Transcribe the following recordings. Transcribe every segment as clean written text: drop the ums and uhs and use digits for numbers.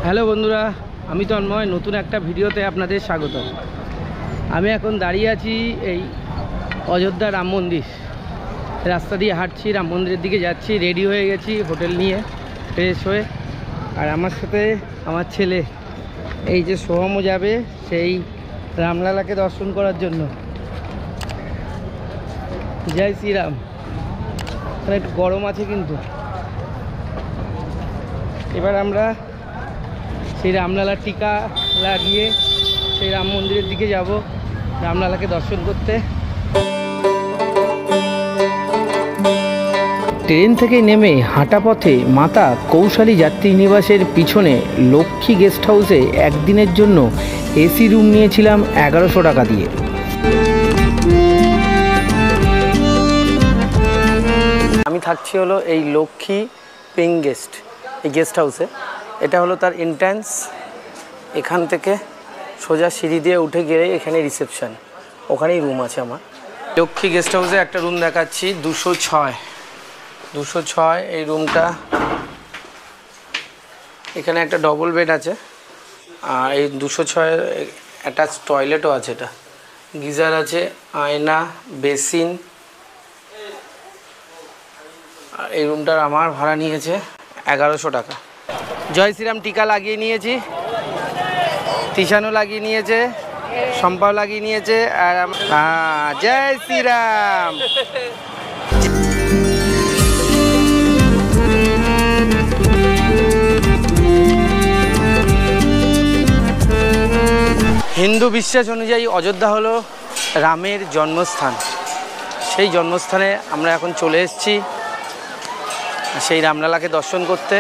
Hello বন্ধুরা, আমি তন্ময় নতুন একটা ভিডিওতে আপনাদের স্বাগত। আমি এখন দাঁড়িয়ে আছি এই অযোধ্যা রাম মন্দির রাস্তা দিয়ে হাঁটছি, রাম মন্দিরের দিকে যাচ্ছি। রেডি হয়ে গেছি হোটেল নিয়ে ফ্রেশ হয়ে। আর আমার সাথে আমার ছেলে এই যে সোহমও যাবে সেই রামলালাকে দর্শন করার জন্য। জয় শ্রীরাম। এখানে একটু গরম আছে কিন্তু। এবার আমরা সেই রামলালার টিকা লাগিয়ে সেই রাম মন্দিরের দিকে যাব রামলালাকে দর্শন করতে। ট্রেন থেকে নেমে হাঁটা পথে মাতা কৌশালী যাত্রী নিবাসের পিছনে লক্ষ্মী গেস্ট হাউসে একদিনের জন্য এসি রুম নিয়েছিলাম 1100 টাকা দিয়ে। আমি থাকছি হলো এই লক্ষ্মী পেইং গেস্ট, এই গেস্ট হাউসে। এটা হলো তার এন্ট্রান্স। এখান থেকে সোজা সিঁড়ি দিয়ে উঠে গেলে এখানে রিসেপশন, ওখানেই রুম আছে আমার। লক্ষ্মী গেস্ট হাউসে একটা রুম দেখাচ্ছি, 206 এই রুমটা। এখানে একটা ডবল বেড আছে আর এই 206 অ্যাটাচ টয়লেটও আছে। এটা গিজার আছে, আয়না, বেসিন। আর এই রুমটার আমার ভাড়া নিয়েছে 1100 টাকা। জয় শ্রীরাম টিকা লাগিয়ে নিয়েছি, তিশানও লাগিয়ে নিয়েছে, শম্পাও লাগিয়ে নিয়েছে। আর জয় শ্রীরাম। হিন্দু বিশ্বাস অনুযায়ী অযোধ্যা হলো রামের জন্মস্থান। সেই জন্মস্থানে আমরা এখন চলে এসেছি সেই রামলালাকে দর্শন করতে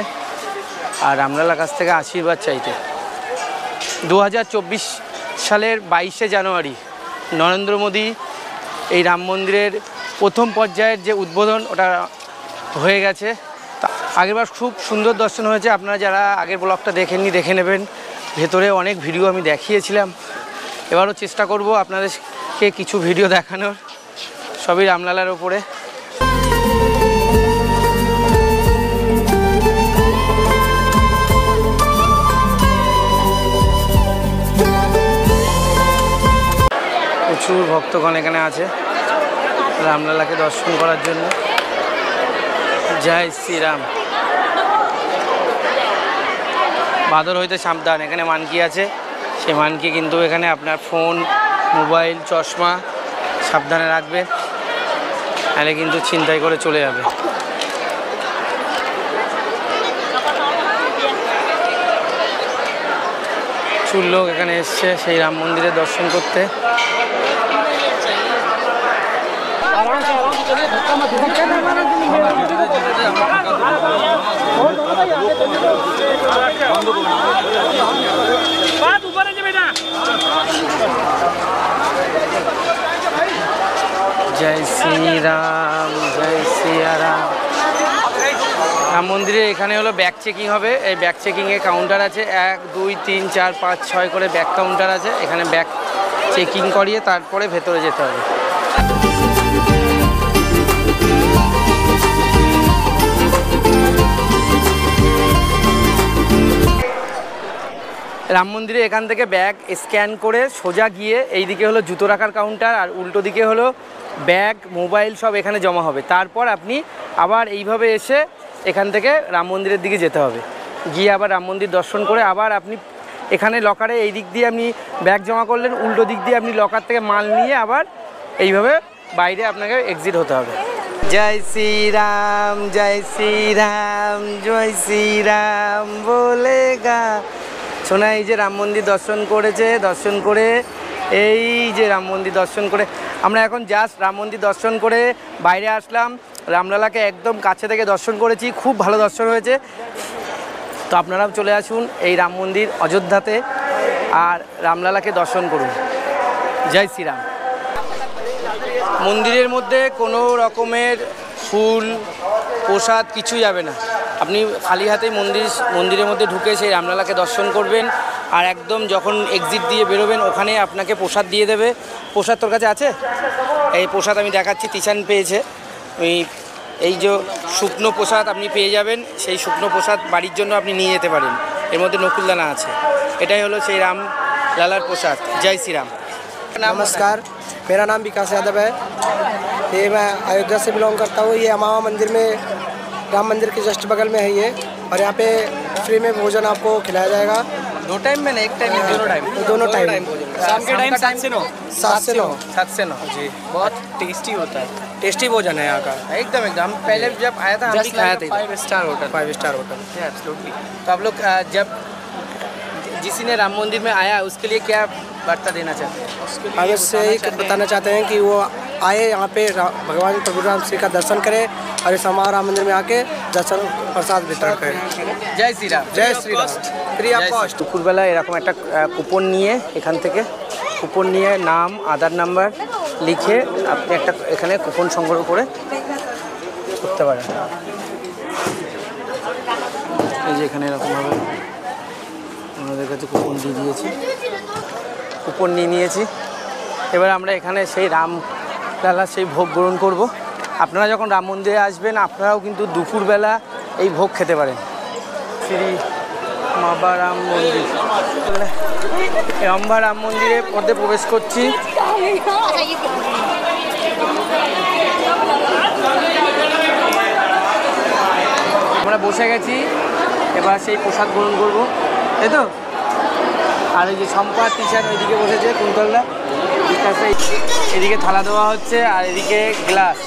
আর রামলালার কাছ থেকে আশীর্বাদ চাইতে। 2024 সালের 22শে জানুয়ারি নরেন্দ্র মোদী এই রাম মন্দিরের প্রথম পর্যায়ের যে উদ্বোধন ওটা হয়ে গেছে। আগেরবার খুব সুন্দর দর্শন হয়েছে। আপনারা যারা আগের ব্লগটা দেখেননি দেখে নেবেন, ভেতরে অনেক ভিডিও আমি দেখিয়েছিলাম। এবারও চেষ্টা করব আপনাদেরকে কিছু ভিডিও দেখানোর, সবই রামলালার ওপরে। প্রচুর ভক্তগণ এখানে আছে রামলালাকে দর্শন করার জন্য। জয় শ্রীরাম। বাদর হইতে সাবধান। এখানে মানকি আছে, সেই মানকি কিন্তু এখানে আপনার ফোন, মোবাইল, চশমা সাবধানে রাখবে, তাহলে কিন্তু ছিনতাই করে চলে যাবে। প্রচুর লোক এখানে এসছে সেই রাম মন্দিরে দর্শন করতে। জয় শ্রীরাম, জয় শ্রীরাম। রাম মন্দিরে এখানে হলো ব্যাগ চেকিং হবে। এই ব্যাগ চেকিংয়ে কাউন্টার আছে, 1 2 3 4 5 6 করে ব্যাগ কাউন্টার আছে। এখানে ব্যাগ চেকিং করিয়ে তারপরে ভেতরে যেতে হবে। রাম মন্দিরে এখান থেকে ব্যাগ স্ক্যান করে সোজা গিয়ে এই দিকে হলো জুতো রাখার কাউন্টার, আর উল্টো দিকে হলো ব্যাগ, মোবাইল সব এখানে জমা হবে। তারপর আপনি আবার এইভাবে এসে এখান থেকে রাম মন্দিরের দিকে যেতে হবে। গিয়ে আবার রাম মন্দির দর্শন করে আবার আপনি এখানে লকারে এই দিক দিয়ে আপনি ব্যাগ জমা করলেন, উল্টো দিক দিয়ে আপনি লকার থেকে মাল নিয়ে আবার এইভাবে বাইরে আপনাকে এক্সিট হতে হবে। জয় শ্রীরাম, জয় শ্রীরাম, জয় শ্রীরাম বলেগা। শোনা এই যে রাম মন্দির দর্শন করেছে, দর্শন করে এই যে রাম মন্দির দর্শন করে আমরা এখন জাস্ট রাম মন্দির দর্শন করে বাইরে আসলাম। রামলালাকে একদম কাছে থেকে দর্শন করেছি, খুব ভালো দর্শন হয়েছে। তো আপনারাও চলে আসুন এই রাম মন্দির অযোধ্যাতে আর রামলালাকে দর্শন করুন। জয় শ্রীরাম। মন্দিরের মধ্যে কোনো রকমের ফুল, প্রসাদ কিছুই যাবে না। আপনি খালি হাতেই মন্দিরের মধ্যে ঢুকে সেই রামলালাকে দর্শন করবেন। আর একদম যখন এক্সিট দিয়ে বেরোবেন ওখানে আপনাকে প্রসাদ দিয়ে দেবে। প্রসাদ তোর কাছে আছে? এই প্রসাদ আমি দেখাচ্ছি, তিশান পেয়েছে। এই যে শুকনো প্রসাদ আপনি পেয়ে যাবেন, সেই শুকনো প্রসাদ বাড়ির জন্য আপনি নিয়ে যেতে পারেন। এর মধ্যে নকুলদানা আছে। এটাই হলো সেই রাম লালার প্রসাদ। জয় শ্রীরাম। नमस्कार, मेरा नाम विकास यादव है। ये मैं अयोध्या से बिलोंग करता हूँ। ये अमावा मंदिर में, राम मंदिर के जस्ट बगल में है ये, और यहाँ पे फ्री में भोजन आपको खिलाया जाएगा। 2 टाइम में ना, 1 टाइम में? दोनों टाइम। शाम के टाइम 7 से 9। 7 से 9। 7 से 9 जी। बहुत टेस्टी होता है। टेस्टी भोजन है यहाँ का। एकदम एकदम। हम पहले जब आया था हम भी खाया था। 5 star hotel. 5 star hotel. Absolutely. तो आप लोग जब जिसी ने राम मंदिर में आया उसके लिए क्या वार्ता देना चाहते हैं? हम इससे यही बताना चाहते हैं कि वो आए यहाँ पे भगवान प्रभु राम श्री का दर्शन करें और इस हमारा राम मंदिर में आके दर्शन प्रसाद वितरण करें। जय श्री राम। जय Shri Ram. Free of cost. দুপুরবেলা এরকম একটা কুপন নিয়ে এখান থেকে কুপন নিয়ে নাম, আধার নাম্বার লিখে আপনি একটা এখানে কুপন সংগ্রহ করে করতে পারেন। এই যে এখানে এরকমভাবে আমাদের কাছে কুপন দিয়ে দিয়েছি, কুপন নিয়ে নিয়েছি। এবার আমরা এখানে সেই রাম লালার সেই ভোগ গ্রহণ করব। আপনারা যখন রাম মন্দিরে আসবেন আপনারাও কিন্তু দুপুরবেলা এই ভোগ খেতে পারেন। শ্রী মাবা রাম মন্দির, রম্ভা রাম মন্দিরের মধ্যে প্রবেশ করছি। আমরা বসে গেছি, এবার সেই প্রসাদ গ্রহণ করবো, তাই তো? আর ওই যে সম্পাদ টিচার ওইদিকে বসেছে, কুন্তলদা এদিকে থালা দেওয়া হচ্ছে, আর এদিকে গ্লাস,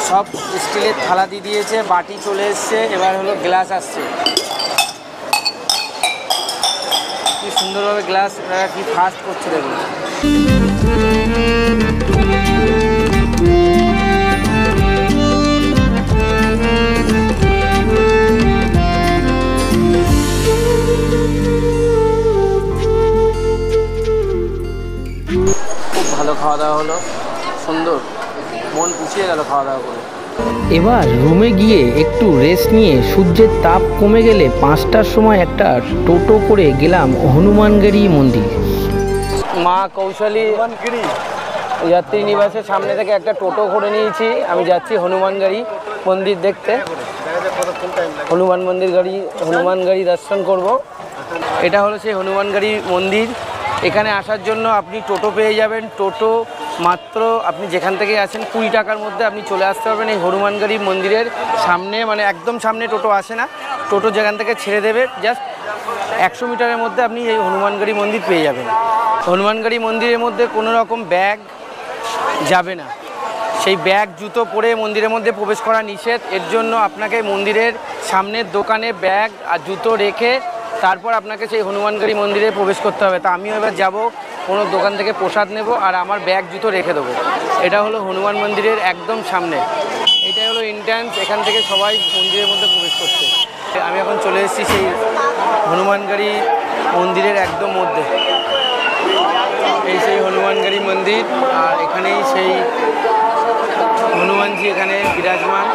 সব স্টিলের থালা দিয়ে দিয়েছে, বাটি চলে এসছে, এবার হলো গ্লাস আসছে। কি সুন্দরভাবে গ্লাস কি ফাস্ট করছে দেখুন। ভালো খাওয়া দাওয়া হলো, সুন্দর, মন পুষিয়ে গেল খাওয়া দাওয়া করে। এবার রুমে গিয়ে একটু রেস্ট নিয়ে সূর্যের তাপ কমে গেলে 5টার সময় একটা টোটো করে গেলাম হনুমানগড়ি মন্দির। মা কৌশলী যাত্রী নিবাসের সামনে থেকে একটা টোটো করে নিয়েছি, আমি যাচ্ছি হনুমানগড়ি মন্দির দেখতে। হনুমানগড়ি দর্শন করব। এটা হলো সেই হনুমানগড়ি মন্দির। এখানে আসার জন্য আপনি টোটো পেয়ে যাবেন। টোটো মাত্র আপনি যেখান থেকে আসেন 20 টাকার মধ্যে আপনি চলে আসতে পারবেন এই হনুমানগড়ি মন্দিরের সামনে, মানে একদম সামনে টোটো আসে না, টোটো যেখান থেকে ছেড়ে দেবে জাস্ট 100 মিটারের মধ্যে আপনি এই হনুমানগড়ি মন্দির পেয়ে যাবেন। হনুমানগড়ি মন্দিরের মধ্যে কোনো রকম ব্যাগ যাবে না, সেই ব্যাগ জুতো পরে মন্দিরের মধ্যে প্রবেশ করা নিষেধ। এর জন্য আপনাকে মন্দিরের সামনের দোকানে ব্যাগ আর জুতো রেখে তারপর আপনাকে সেই হনুমানগড়ি মন্দিরে প্রবেশ করতে হবে। তা আমিও এবার যাব, কোনো দোকান থেকে প্রসাদ নেব আর আমার ব্যাগ জুতো রেখে দেবো। এটা হলো হনুমান মন্দিরের একদম সামনে, এটাই হলো এন্ট্রান্স। এখান থেকে সবাই মন্দিরের মধ্যে প্রবেশ করছে। আমি এখন চলে এসেছি সেই হনুমানগড়ি মন্দিরের একদম মধ্যে। এই সেই হনুমানগড়ি মন্দির, আর এখানেই সেই হনুমানজি এখানে বিরাজমান।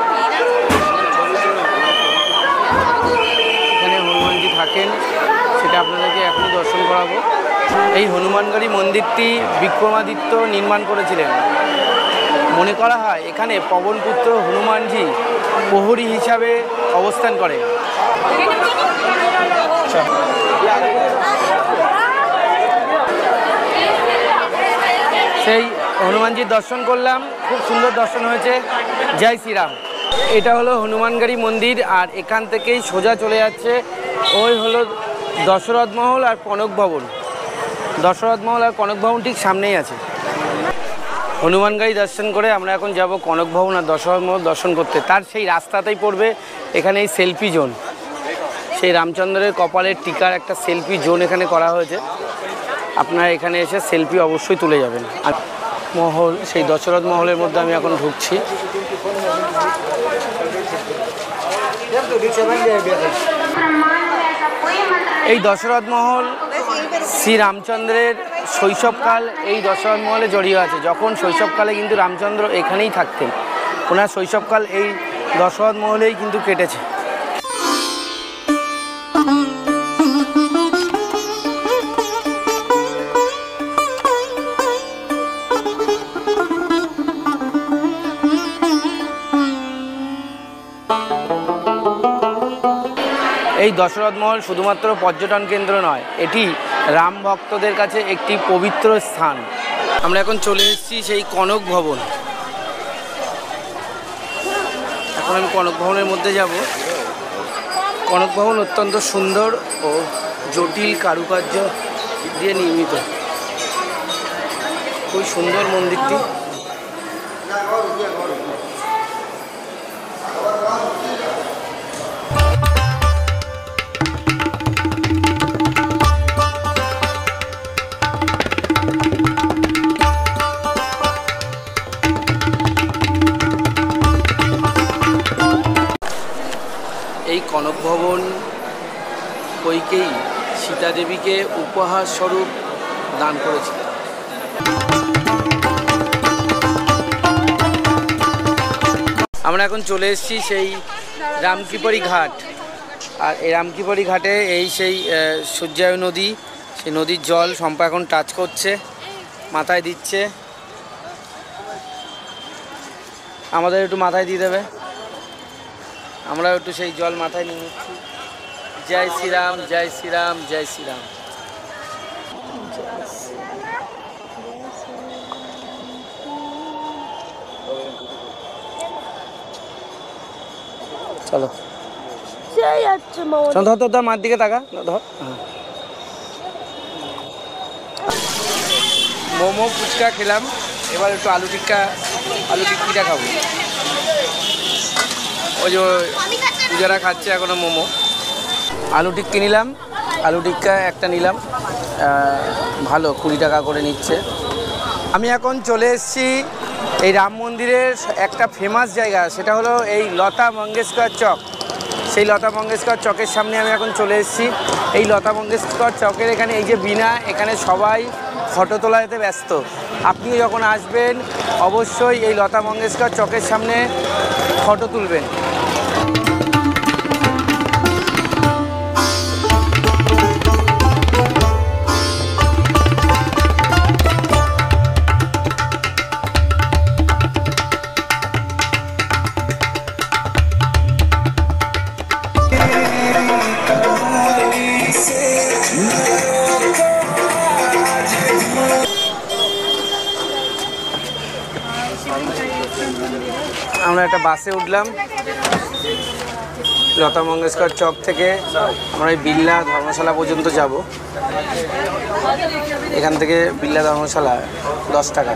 এখানে হনুমানজি থাকেন, সেটা আপনাদেরকে এখনই দর্শন করাবো। এই হনুমানগড়ি মন্দিরটি বিক্রমাদিত্য নির্মাণ করেছিলেন। মনে করা হয় এখানে পবনপুত্র হনুমানজি প্রহরী হিসাবে অবস্থান করেন। সেই হনুমানজির দর্শন করলাম, খুব সুন্দর দর্শন হয়েছে। জয় শ্রীরাম। এটা হলো হনুমানগড়ি মন্দির, আর এখান থেকেই সোজা চলে যাচ্ছে ওই হলো দশরথ মহল আর কনক ভবন। দশরথ মহল আর কনক ভবন ঠিক সামনেই আছে। হনুমানগড়ি দর্শন করে আমরা এখন যাব কনক ভবন আর দশরথ মহল দর্শন করতে। তার সেই রাস্তাতেই পড়বে এখানে এই সেলফি জোন। সেই রামচন্দ্রের কপালের টিকার একটা সেলফি জোন এখানে করা হয়েছে। আপনারা এখানে এসে সেলফি অবশ্যই তুলে যাবেন। আর মহল, সেই দশরথ মহলের মধ্যে আমি এখন ঢুকছি। এই দশরথ মহল শ্রী রামচন্দ্রের শৈশবকাল এই দশরথ মহলে জড়িয়ে আছে। যখন শৈশবকালে কিন্তু রামচন্দ্র এখানেই থাকতেন, ওনার শৈশবকাল এই দশরথ মহলেই কিন্তু কেটেছে। এই দশরথ মহল শুধুমাত্র পর্যটন কেন্দ্র নয়, এটি রাম ভক্তদের কাছে একটি পবিত্র স্থান। আমরা এখন চলে এসেছি সেই কনক ভবন। এখন আমি কনক ভবনের মধ্যে যাব। কনক ভবন অত্যন্ত সুন্দর ও জটিল কারুকার্য দিয়ে নির্মিত। খুব সুন্দর মন্দিরটি। এই কনক ভবন কইকেয়ী সীতা দেবীকে উপহার স্বরূপ দান করেছিল। আমরা এখন চলে এসেছি সেই রামকৃপারি ঘাট। আর এই রামকৃপারি ঘাটে এই সেই সূর্যায় নদী, সেই নদীর জল শম্পা এখন টাচ করছে, মাথায় দিচ্ছে। আমাদের একটু মাথায় দিয়ে দেবে, আমরা একটু সেই জল মাথায় নিয়ে নিচ্ছি। জয় শ্রীরাম, জয় শ্রীরাম, জয় শ্রীরাম। চলো ধর ধর ধর, মার দিকে তাকা, ধর। মোমো ফুচকা খেলাম, এবার একটু আলু টিক্কিটা খাবো। ওই যে পূজারা খাচ্ছে এখনো মোমো। আলু টিক্কি নিলাম, আলু টিক্কা একটা নিলাম, ভালো 20 টাকা করে নিচ্ছে। আমি এখন চলে এসেছি এই রাম মন্দিরের একটা ফেমাস জায়গা, সেটা হলো এই লতা মঙ্গেশকর চক। সেই লতা মঙ্গেশকর চকের সামনে আমি এখন চলে এসেছি। এই লতা মঙ্গেশকর চকের এখানে এই যে বিনা, এখানে সবাই ফটো তোলাতে ব্যস্ত। আপনিও যখন আসবেন অবশ্যই এই লতা মঙ্গেশকর চকের সামনে ফটো তুলবেন। আমরা একটা বাসে উঠলাম লতা মঙ্গেশকর চক থেকে। আমরা এই বিড়লা ধর্মশালা পর্যন্ত যাব। এখান থেকে বিড়লা ধর্মশালা 10 টাকা।